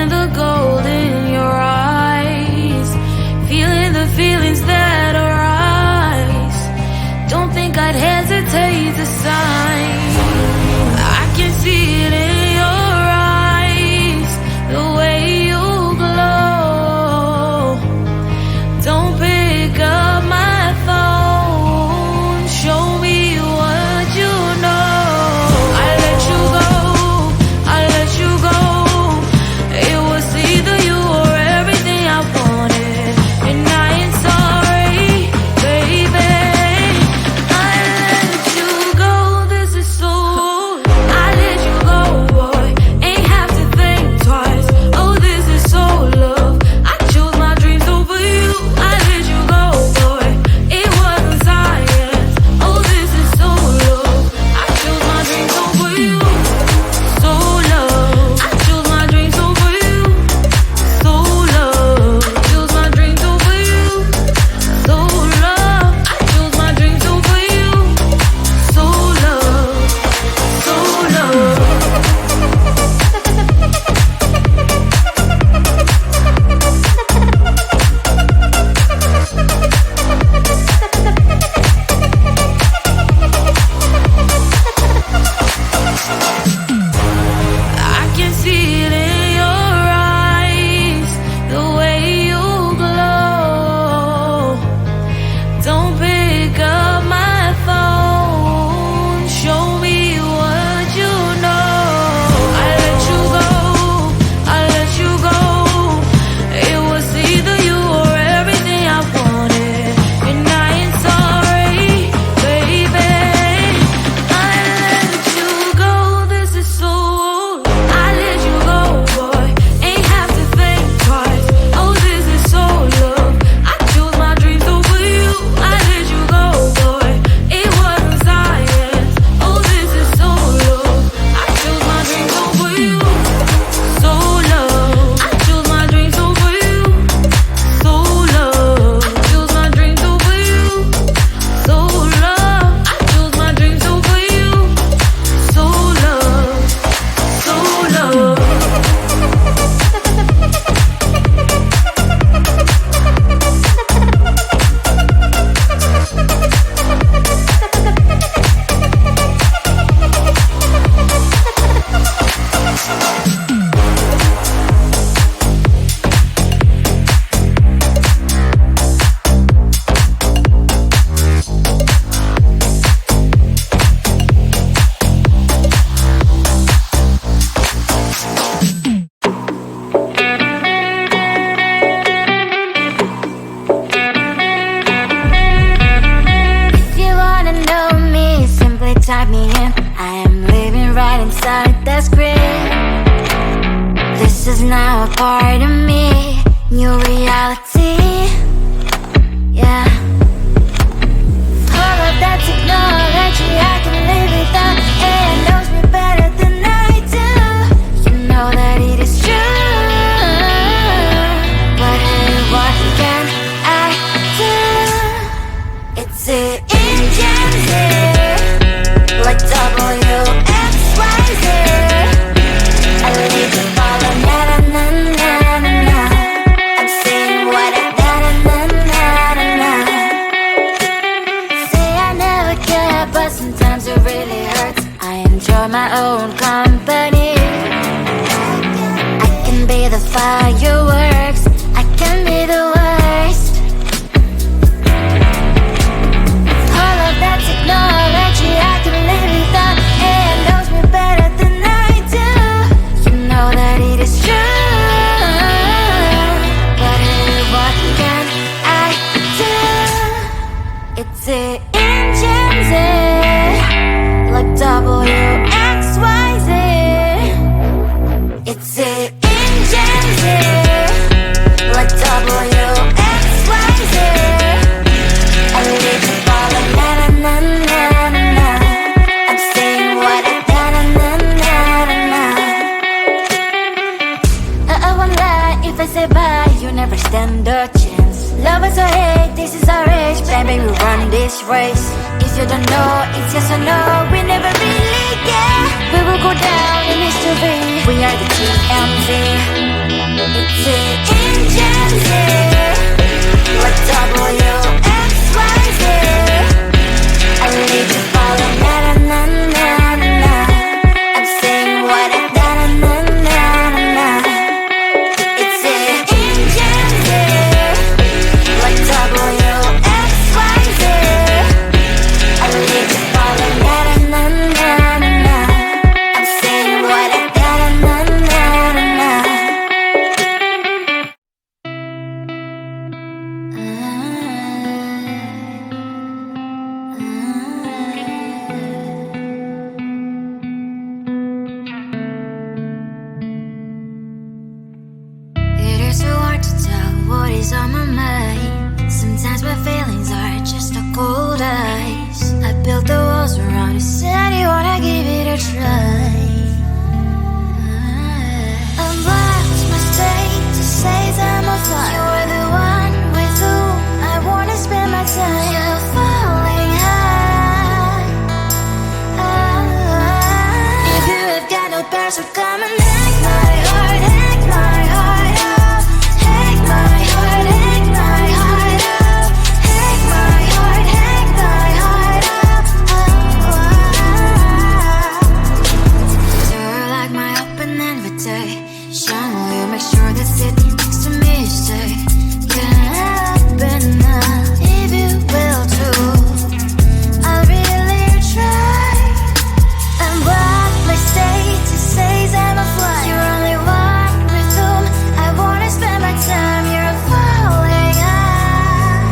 Feeling the gold in your eyes, feeling the feelings that arise. Don't think I'd hesitate to sign. I can see it in your eyes, the way you glow. Don't pick up my phone, show me what you know. I let you go, I let you go. It was either you or everything I wanted, and I ain't sorry, baby. I let you go, this is so. I let you go, boy, ain't have to think twice. Oh, this is so love. I chose my dreams over you. I let you go, boy, it wasn't science. Oh, this is so love. I chose my dreams over you. So love. I chose my dreams over you. So love. Chose my dreams over you. So love. I chose my dreams over you. So love. So love. I can see it in your eyes, the way you glow. Don't pick up my phone, show me what you know. I let you go, I let you go. It was either you or everything I wanted, and I ain't sorry, baby. I let you go, this is so. I let you go, boy, ain't have to think twice. Oh, this is so love. I chose my dreams over you. I let you go, boy, it wasn't science. Oh, this is so love. I chose my dreams over you. So love. I chose my dreams over you. So love. Chose my dreams over you. So love. I chose my dreams over you. So love. So love. If you wanna know me, simply type me in. I am living right inside the screen. This is now a part of me, new reality. Yeah. All of that technology I can live without, and it knows me better than I do. You know that it is true, but hey, what can I do? It's the engines here, like WXYZ. I need to follow, na na na na na na. I'm saying what I na na na na na na. Say I never care, but sometimes it really hurts. I enjoy my own company. I can be the fireworks, I can be the worst. All of that technology I can live without, and it knows me better than I do. You know that it is true, but hey, what can I do? It's the engines, like WXYZ. It's the engines, like WXYZ. I need to follow, na na na na na na. I'm saying what I na na na na na na. I won't lie if I say bye, you never stand a chance. Love us or hate, this is our age, baby, we run this race. If you don't know, it's yes or no, we never really get. We will go down in history, we are the TMZ. it's so hard to tell what is on my mind. Sometimes my feelings are just a cold ice. I built the walls around it, said you wanna give it a try. I'm lost, mistake to say I'm a fly. You're the one with whom I wanna spend my time. You're falling high. If you have got no bears, so come and hack my heart, hack my heart out. Hack my heart, hack my heart out. Hack my heart, hack my heart out. You're like my open invitation. Will you make sure that sitting next to me you stay? Can happen now, if you will too. I'll really try. And what my state to say I'm a fly. You're only one with whom I wanna spend my time. You're falling high.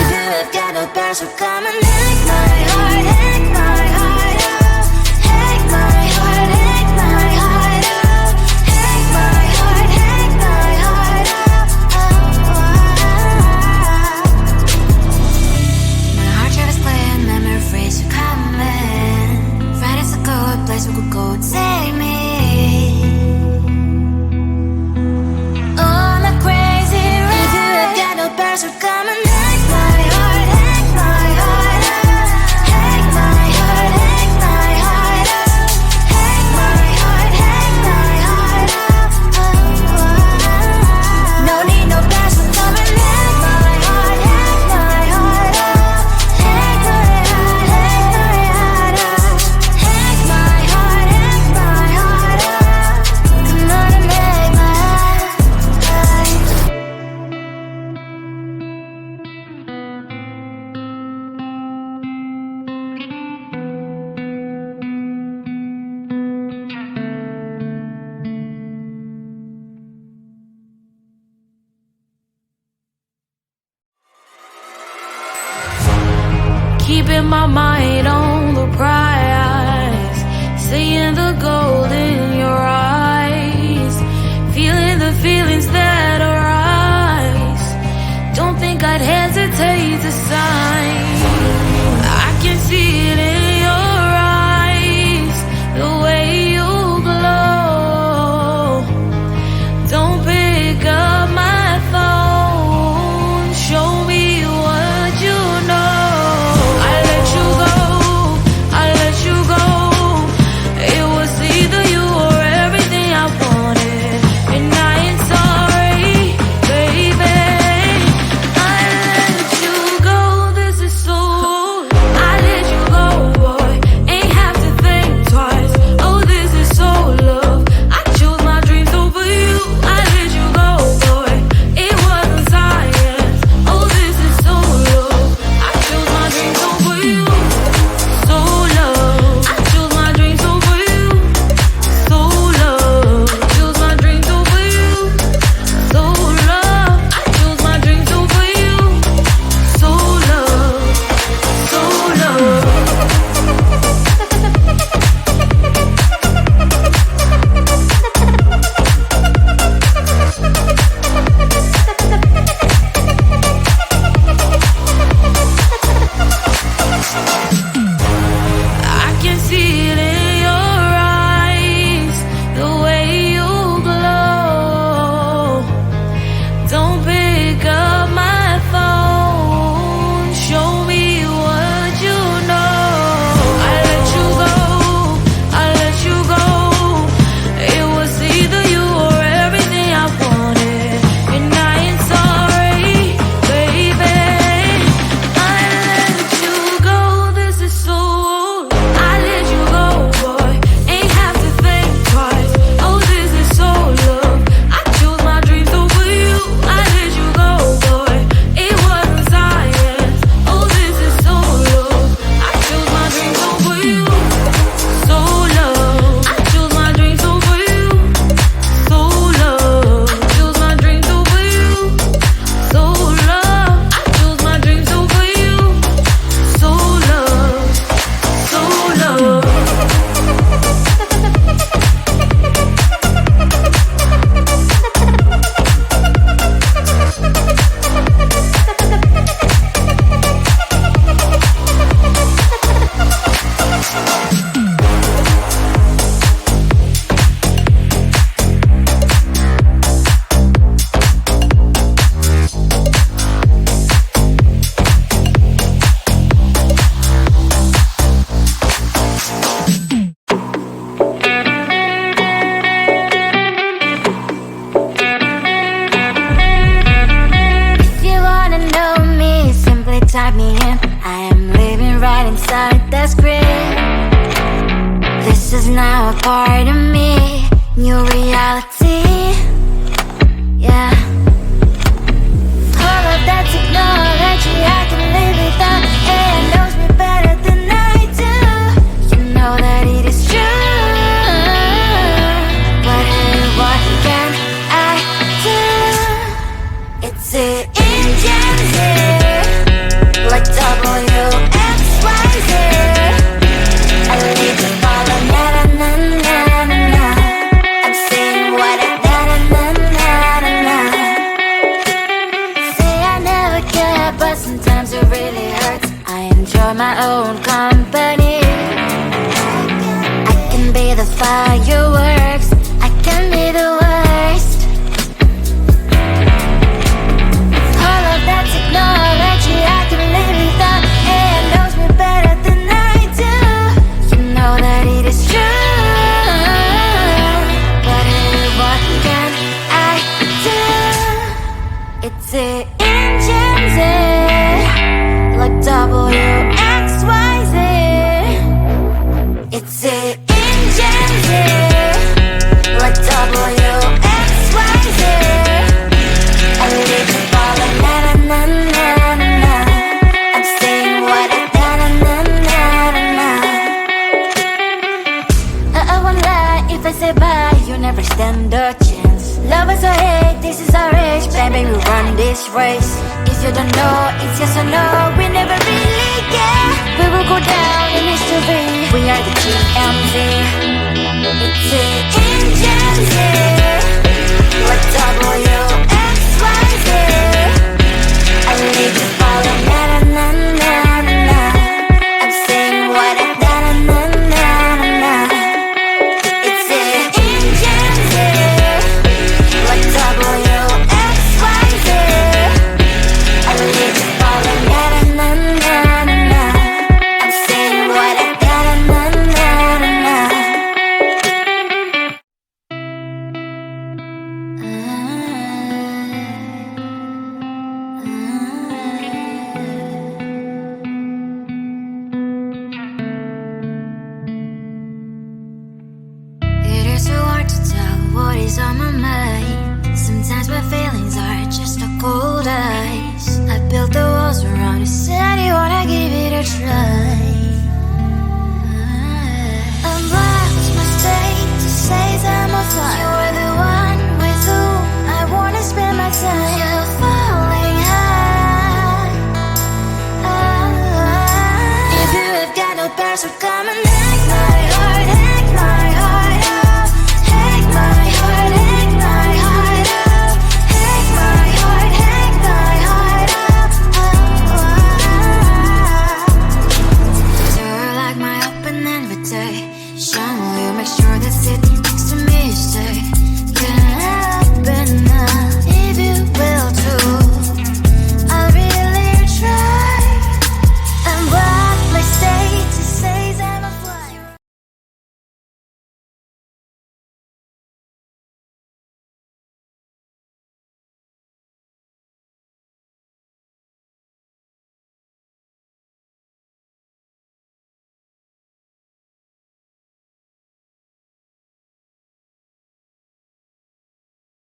If you have got no bears, so come and hack my heart, hack my heart out. Hack my heart, hack my heart out. Hack my heart, hack my heart out. My heart travels playing memory freeze, you're coming. Friday's a good place we could go, take me. On a crazy ride. If you have got no bears, so come and hack my heart, hack my heart out. Hack my heart, hack my heart out. Hack my heart, hack my heart out. No need no bears, so come and hack my heart, hack my heart out. Hack my heart, hack my heart out. Hack my heart, hack my heart out. Come on and make my heart. Keeping my mind on the prize, seeing the gold in your eyes, feeling the feelings that arise. Don't think I'd hesitate to sign. I can see it in your eyes, the way you glow. Don't pick up my phone, show me what you know. I let you go, I let you go. It in. I am living right inside the script. This is now a part of me, new reality. Yeah. All of that technology I can live without. It knows me better than I do. You know that it is true. But hey, what can I do? It's the engines here, like WXYZ. I lead to follow, na na na na na na. I'm saying what I na na na na na. Say I never care, but sometimes it really hurts. I enjoy my own company. I can be the fireworks, I can be the worst. All of that technology I can live without. It knows me better than I do. You know that it is true. But hey, what can I do? It's the engines, like WXYZ. It's the engines, like WXYZ. I live to follow, na na na na na. I'm saying what I na na na na na. I won't lie if I say bye, you never stand a chance. Love us or hate, this is our age, baby, we run this race. If you don't know, it's yes or no, we never really care. We will go down in history, we are the TMZ. It's the engines here, like WXYZ. I need to follow, na na na na na. I'm saying what I na na na na na. It's the engines here, like WXYZ. I need to follow, na na na na na. I'm saying what I na na na na na. It is so hard to tell what is on my mind. Sometimes my feelings are just a cold ice. I built the walls around you, said you wanna give it a try.